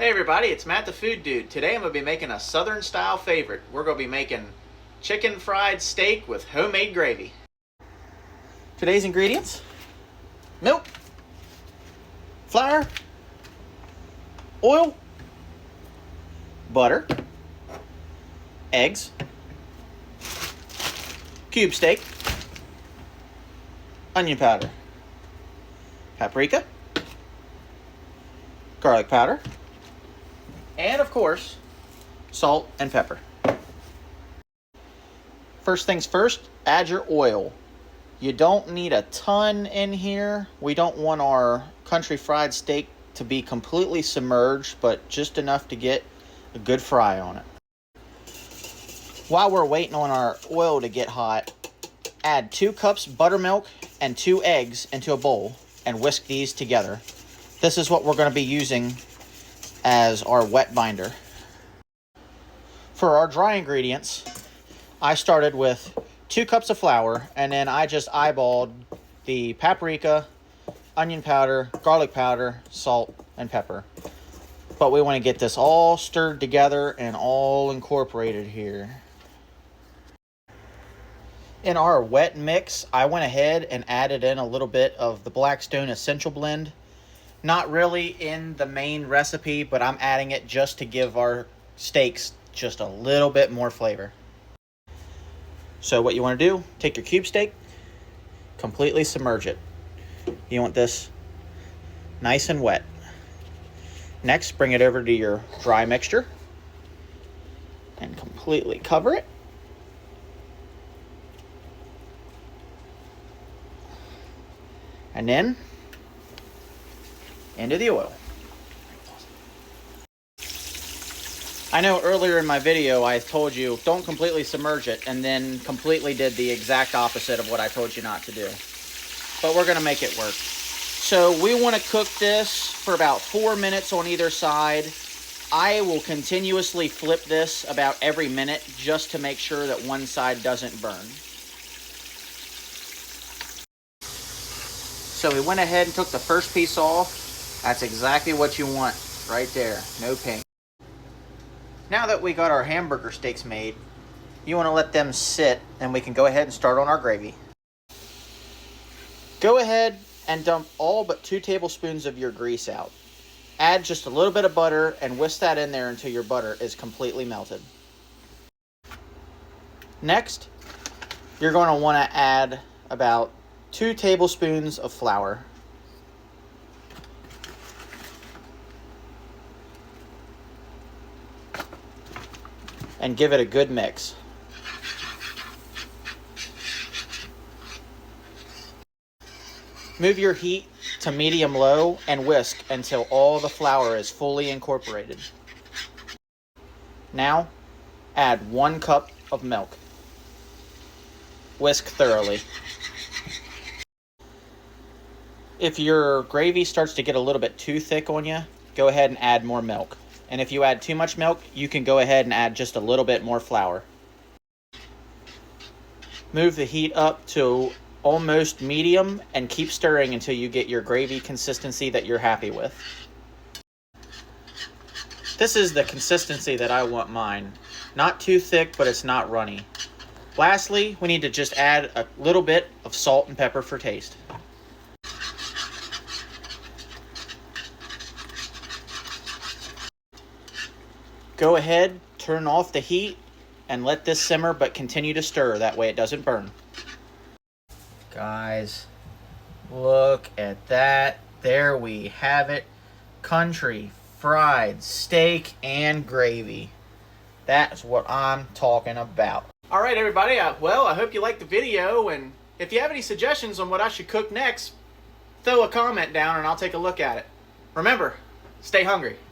Hey everybody, it's Matt the Food Dude. Today I'm going to be making a Southern style favorite. We're going to be making chicken fried steak with homemade gravy. Today's ingredients: milk, flour, oil, butter, eggs, cube steak, onion powder, paprika, garlic powder, and of course, salt and pepper. First things first, add your oil. You don't need a ton in here. We don't want our country fried steak to be completely submerged, but just enough to get a good fry on it. While we're waiting on our oil to get hot, add 2 cups buttermilk and 2 eggs into a bowl and whisk these together. This is what we're going to be using as our wet binder. For our dry ingredients, I started with 2 cups of flour, and then I just eyeballed the paprika, onion powder, garlic powder, salt, and pepper. But we want to get this all stirred together and all incorporated here. In our wet mix, I went ahead and added in a little bit of the Blackstone Essential Blend. Not really in the main recipe, but I'm adding it just to give our steaks just a little bit more flavor. So what you want to do, take your cube steak, completely submerge it. You want this nice and wet. Next, bring it over to your dry mixture and completely cover it. And then into the oil. I know earlier in my video I told you don't completely submerge it, and then completely did the exact opposite of what I told you not to do. But we're going to make it work. So we want to cook this for about 4 minutes on either side. I will continuously flip this about every minute just to make sure that one side doesn't burn. So we went ahead and took the first piece off. That's exactly what you want right there, no pink. Now that we got our hamburger steaks made, you want to let them sit, and we can go ahead and start on our gravy. Go ahead and dump all but 2 tablespoons of your grease out. Add just a little bit of butter and whisk that in there until your butter is completely melted. Next, you're going to want to add about 2 tablespoons of flour. And give it a good mix. Move your heat to medium-low and whisk until all the flour is fully incorporated. Now, add 1 cup of milk. Whisk thoroughly. If your gravy starts to get a little bit too thick on you, go ahead and add more milk. And if you add too much milk, you can go ahead and add just a little bit more flour. Move the heat up to almost medium and keep stirring until you get your gravy consistency that you're happy with. This is the consistency that I want mine. Not too thick, but it's not runny. Lastly, we need to just add a little bit of salt and pepper for taste. Go ahead, turn off the heat, and let this simmer, but continue to stir. That way it doesn't burn. Guys, look at that. There we have it. Country fried steak and gravy. That's what I'm talking about. All right, everybody. Well, I hope you liked the video, and if you have any suggestions on what I should cook next, throw a comment down and I'll take a look at it. Remember, stay hungry.